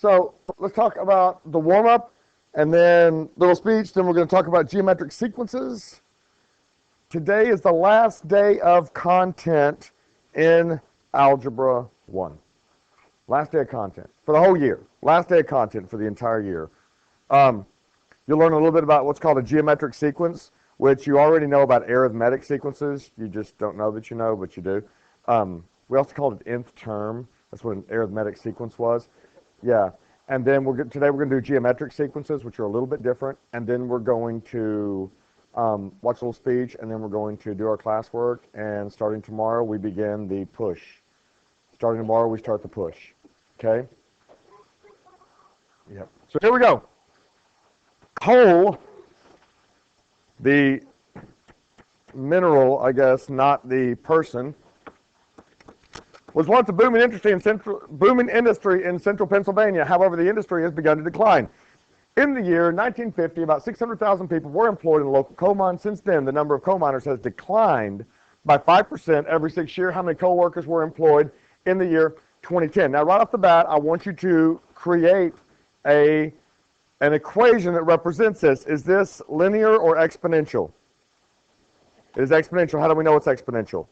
So let's talk about the warm-up and then little speech. Then we're going to talk about geometric sequences. Today is the last day of content in Algebra 1. Last day of content for the whole year. Last day of content for the entire year. You'll learn a little bit about what's called a geometric sequence, which you already know about arithmetic sequences. You just don't know that you know, but you do. We also called it nth term. That's what an arithmetic sequence was. Yeah. And then today we're going to do geometric sequences, which are a little bit different. And then we're going to watch a little speech, and then we're going to do our classwork. And starting tomorrow, we begin the push. Starting tomorrow, we start the push. Okay? Yep. So here we go. Coal, the mineral, I guess, not the person, was once a booming industry in central Pennsylvania. However, the industry has begun to decline. In the year 1950, about 600,000 people were employed in the local coal mine. Since then, the number of coal miners has declined by 5% every 6 years. How many coal workers were employed in the year 2010? Now, right off the bat, I want you to create an equation that represents this. Is this linear or exponential? It is exponential. How do we know it's exponential?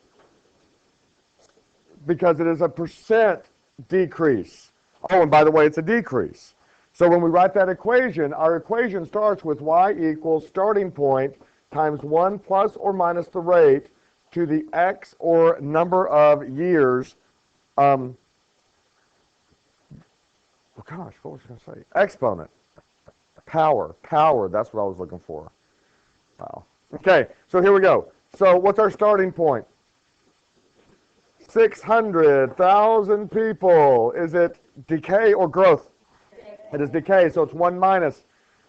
Because it is a percent decrease. Oh, and by the way, it's a decrease. So when we write that equation, our equation starts with y equals starting point times 1 plus or minus the rate to the x or number of years. Oh gosh, what was I going to say? Exponent. Power, that's what I was looking for. Wow. Okay, so here we go. So what's our starting point? 600,000 people. Is it decay or growth? It is decay, so it's 1 minus.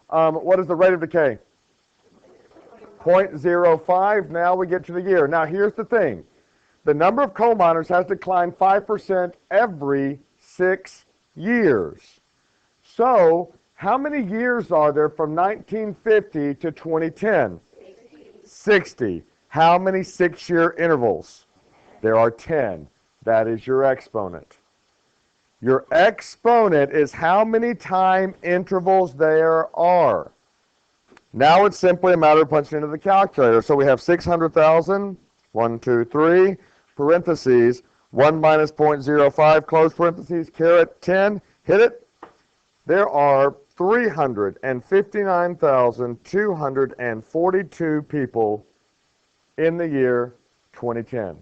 What is the rate of decay? 0.05. Now we get to the year. Now here's the thing. The number of coal miners has declined 5% every 6 years. So how many years are there from 1950 to 2010? 60. How many 6-year intervals? There are 10. That is your exponent. Your exponent is how many time intervals there are. Now it's simply a matter of punching into the calculator. So we have 600,000, 1, 2, 3, parentheses, 1 minus 0.05, close parentheses, caret 10, hit it. There are 359,242 people in the year 2010.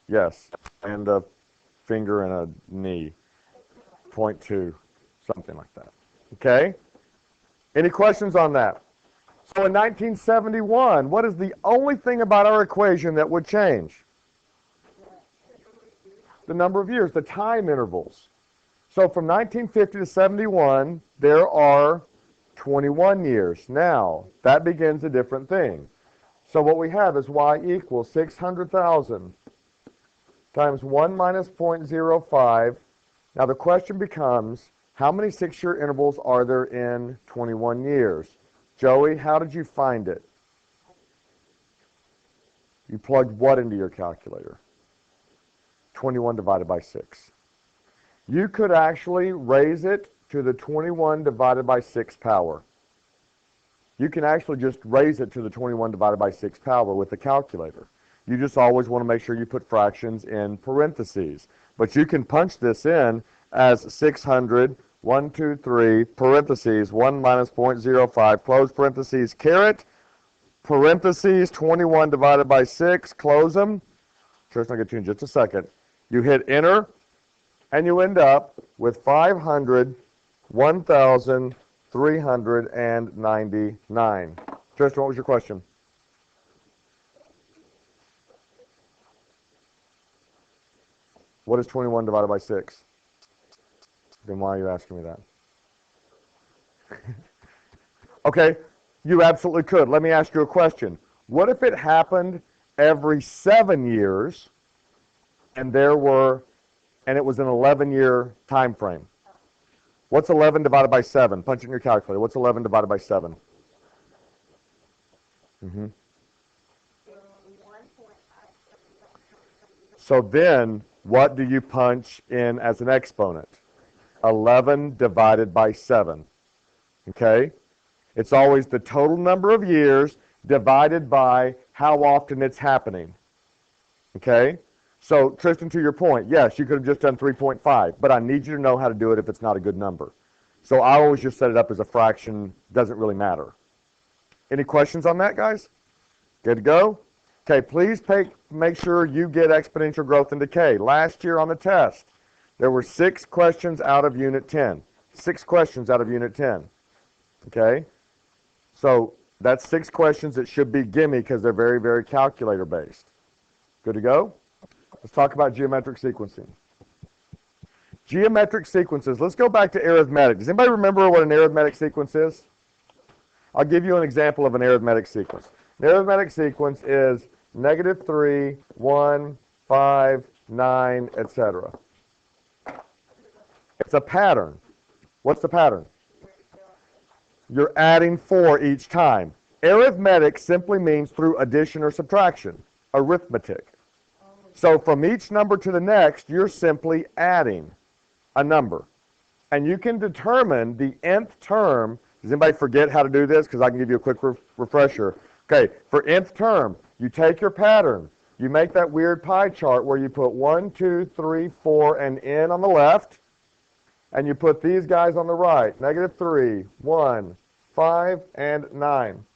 Yes, and a finger and a knee, 0.2, something like that. Okay? Any questions on that? So in 1971, what is the only thing about our equation that would change? The number of years, the time intervals. So from 1950 to 71, there are 21 years. Now, that begins a different thing. So what we have is y equals 600,000 times 1 minus 0.05. Now the question becomes, how many 6-year intervals are there in 21 years? Joey, how did you find it? You plugged what into your calculator? 21 divided by 6. You could actually raise it to the 21 divided by 6 power. You can actually just raise it to the 21 divided by 6 power with the calculator. You just always want to make sure you put fractions in parentheses. But you can punch this in as 600, 1, 2, 3, parentheses, 1 minus 0.05, close parentheses, caret, parentheses, 21 divided by 6, close them. Tristan, I'll get you in just a second. You hit enter, and you end up with 501,399. Tristan, what was your question? What is 21 divided by 6? Then why are you asking me that? Okay, you absolutely could. Let me ask you a question. What if it happened every 7 years and it was an 11-year time frame? What's 11 divided by 7? Punch it in your calculator. What's 11 divided by 7? So then what do you punch in as an exponent? 11 divided by 7. Okay? It's always the total number of years divided by how often it's happening. Okay? So, Tristan, to your point, yes, you could have just done 3.5, but I need you to know how to do it if it's not a good number. So I always just set it up as a fraction, doesn't really matter. Any questions on that, guys? Good to go? Okay, please make sure you get exponential growth and decay. Last year on the test, there were 6 questions out of Unit 10. 6 questions out of Unit 10. Okay? So that's 6 questions that should be gimme because they're very, very calculator-based. Good to go? Let's talk about geometric sequencing. Geometric sequences. Let's go back to arithmetic. Does anybody remember what an arithmetic sequence is? I'll give you an example of an arithmetic sequence. An arithmetic sequence is -3, 1, 5, 9, etc. It's a pattern. What's the pattern? You're adding 4 each time. Arithmetic simply means through addition or subtraction. Arithmetic. So from each number to the next, you're simply adding a number. And you can determine the nth term. Does anybody forget how to do this? Because I can give you a quick refresher. Okay, for nth term, you take your pattern. You make that weird pie chart where you put 1, 2, 3, 4, and n on the left. And you put these guys on the right. -3, 1, 5, and 9.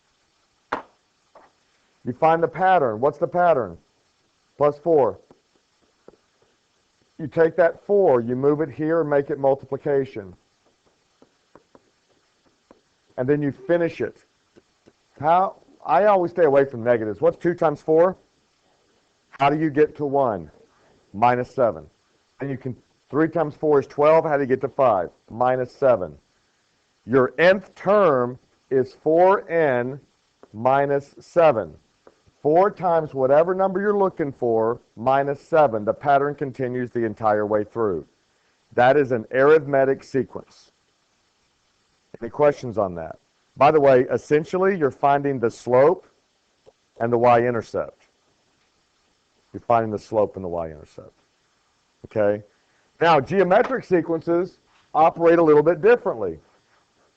You find the pattern. What's the pattern? +4. You take that 4, you move it here and make it multiplication. And then you finish it. I always stay away from negatives. What's 2 times 4? How do you get to 1? -7. And you can 3 times 4 is 12. How do you get to 5? -7. Your nth term is 4n minus 7. 4 times whatever number you're looking for minus 7. The pattern continues the entire way through. That is an arithmetic sequence. Any questions on that? By the way, essentially, you're finding the slope and the y-intercept. You're finding the slope and the y-intercept. Okay? Now, geometric sequences operate a little bit differently.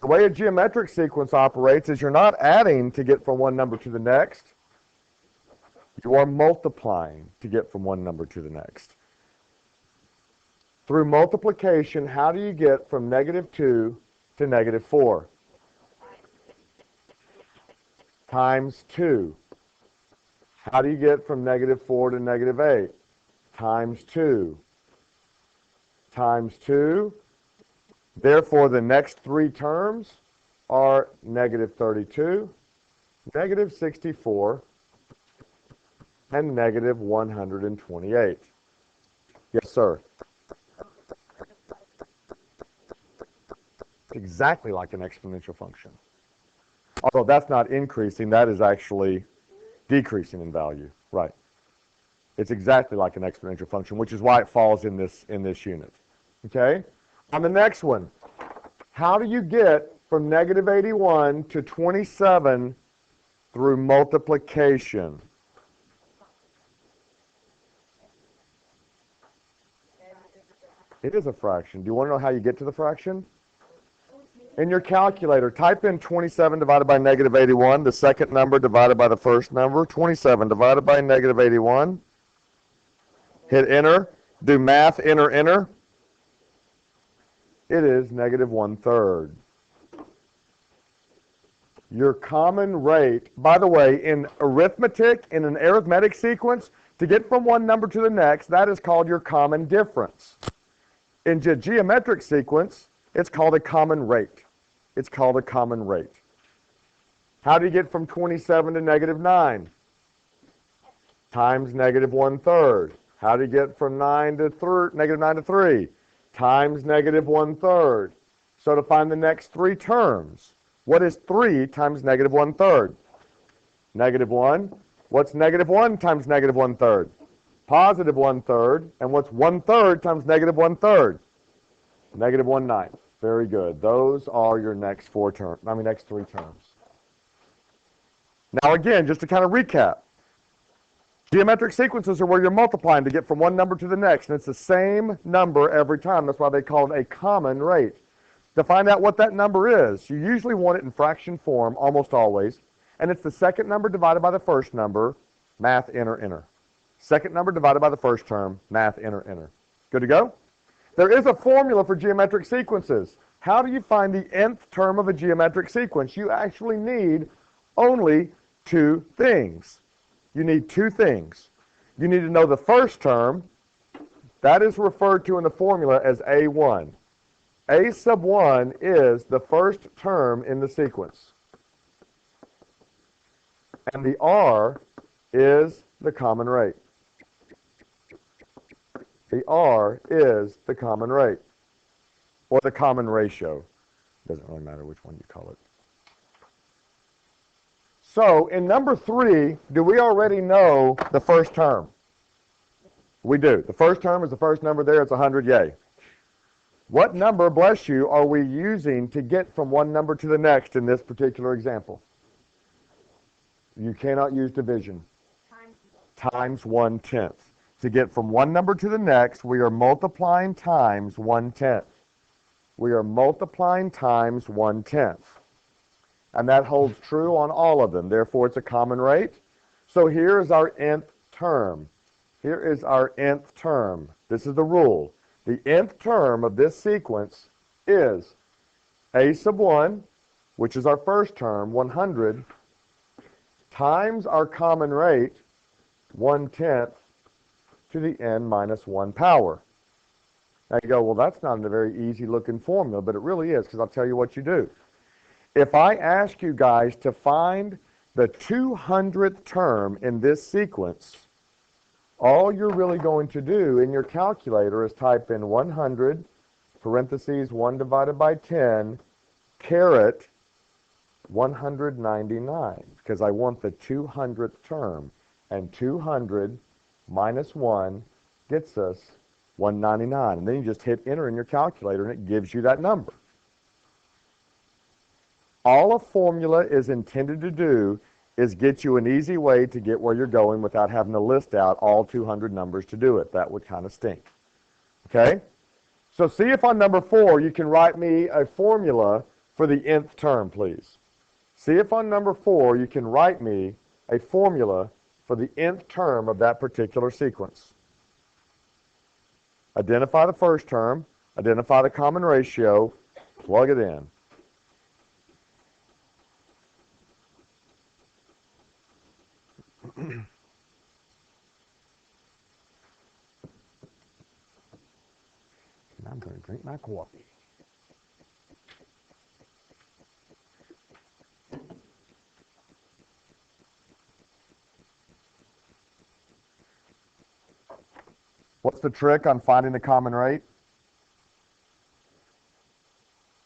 The way a geometric sequence operates is you're not adding to get from one number to the next. You are multiplying to get from one number to the next. Through multiplication, how do you get from -2 to -4? Times 2. How do you get from -4 to -8? Times 2. Times 2. Therefore, the next 3 terms are -32, -64, and -128. Yes, sir. Exactly like an exponential function. Although that's not increasing, that is actually decreasing in value. Right. It's exactly like an exponential function, which is why it falls in this unit. Okay? On the next one, how do you get from -81 to 27 through multiplication? It is a fraction. Do you want to know how you get to the fraction? In your calculator, type in 27 divided by -81, the second number divided by the first number. 27 divided by -81. Hit enter. Do math, enter, enter. It is -1/3. Your common rate, by the way, in arithmetic, in an arithmetic sequence, to get from one number to the next, that is called your common difference. In a geometric sequence, it's called a common rate. It's called a common rate. How do you get from 27 to -9? Times -1/3. How do you get from -9 to 3? Times -1/3. So to find the next 3 terms, what is 3 times -1/3? -1. What's -1 times -1/3? +1/3. And what's 1/3 times -1/3? -1/9. Very good. Those are your next 3 terms. Now again, just to kind of recap, Geometric sequences are where you're multiplying to get from one number to the next, and it's the same number every time. That's why they call it a common rate. To find out what that number is, you usually want it in fraction form, almost always, and it's the second number divided by the first number, math, enter, enter. Second number divided by the first term, math, enter, enter. Good to go? There is a formula for geometric sequences. How do you find the nth term of a geometric sequence? You actually need only two things. You need two things. You need to know the first term. That is referred to in the formula as A1. A sub 1 is the first term in the sequence. And the R is the common rate. The R is the common rate, or the common ratio. Doesn't really matter which one you call it. So in number 3, do we already know the first term? We do. The first term is the first number there. It's 100, yay. What number, bless you, are we using to get from one number to the next in this particular example? You cannot use division. Times 1/10. To get from one number to the next, we are multiplying times 1/10. We are multiplying times 1/10. And that holds true on all of them. Therefore, it's a common rate. So here is our nth term. Here is our nth term. This is the rule. The nth term of this sequence is A sub 1, which is our first term, 100, times our common rate, 1/10, to the n minus 1 power. Now you go, well, that's not a very easy looking formula, but it really is, because I'll tell you what you do. If I ask you guys to find the 200th term in this sequence, all you're really going to do in your calculator is type in 100, parentheses 1 divided by 10, caret 199, because I want the 200th term. And 200 minus 1 gets us 199. And then you just hit enter in your calculator, and it gives you that number. All a formula is intended to do is get you an easy way to get where you're going without having to list out all 200 numbers to do it. That would kind of stink. Okay? So see if on number 4 you can write me a formula for the nth term, please. See if on number 4 you can write me a formula for the nth term of that particular sequence. Identify the first term, identify the common ratio, plug it in. I'm going to drink my coffee. What's the trick on finding the common rate?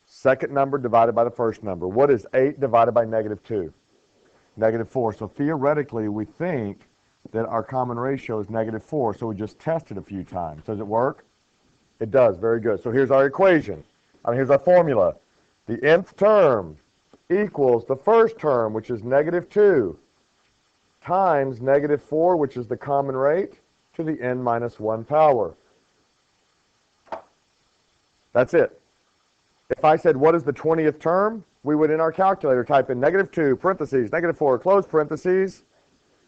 Second number divided by the first number. What is 8 divided by -2? -4. So theoretically, we think that our common ratio is -4, so we just test it a few times. Does it work? It does. Very good. So here's our equation. Here's our formula. The nth term equals the first term, which is -2, times -4, which is the common rate, to the n minus 1 power. That's it. If I said, what is the 20th term? We would, in our calculator, type in -2, parentheses, -4, close parentheses,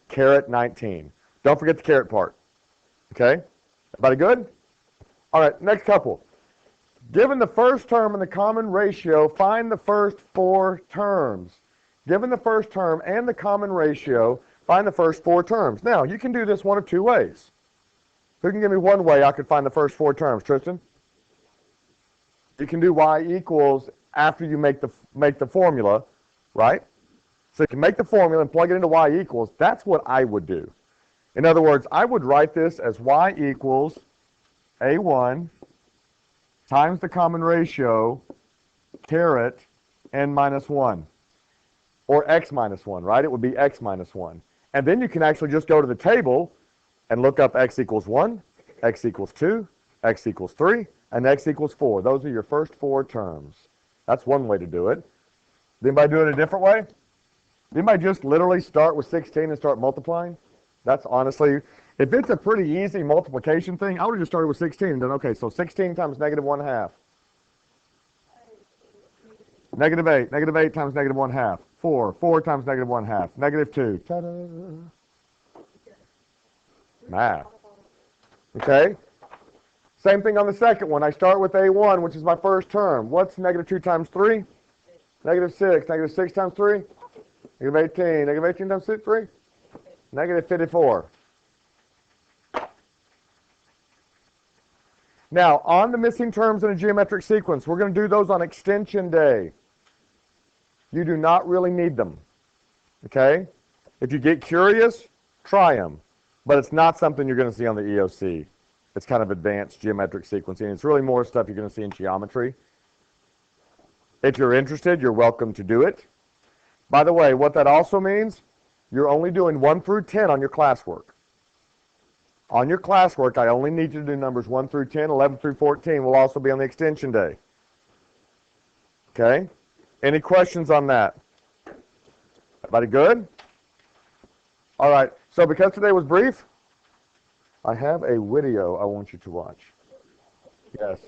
caret 19. Don't forget the caret part. Okay? Everybody good? All right, next couple. Given the first term and the common ratio, find the first 4 terms. Given the first term and the common ratio, find the first 4 terms. Now, you can do this one of 2 ways. Who can give me one way I could find the first 4 terms? Tristan? You can do y equals after you make the formula, right? So you can make the formula and plug it into y equals. That's what I would do. In other words, I would write this as y equals A1 times the common ratio, caret n minus 1. Or x minus 1, right? It would be x minus 1. And then you can actually just go to the table and look up x equals 1, x equals 2, x equals 3, and x equals 4. Those are your first 4 terms. That's one way to do it. Anybody do it a different way? Anybody just literally start with 16 and start multiplying? That's honestly, if it's a pretty easy multiplication thing, I would have just started with 16 and done, okay, so 16 times negative 1/2. Negative 8 times negative 1/2. 4 times negative 1/2. Negative 2. Ta-da. Math. Okay? Same thing on the second one. I start with A1, which is my first term. What's negative 2 times 3? Negative 6. Negative 6 times 3? Negative 18. Negative 18 times 3? Negative 54. Now, on the missing terms in a geometric sequence, we're going to do those on extension day. You do not really need them. Okay? If you get curious, try them. But it's not something you're going to see on the EOC. It's kind of advanced geometric sequencing. It's really more stuff you're going to see in geometry. If you're interested, you're welcome to do it. By the way, what that also means, you're only doing 1 through 10 on your classwork. On your classwork, I only need you to do numbers 1 through 10, 11 through 14 will also be on the extension day. Okay? Any questions on that? Everybody good? All right, so because today was brief, I have a video I want you to watch. Yes.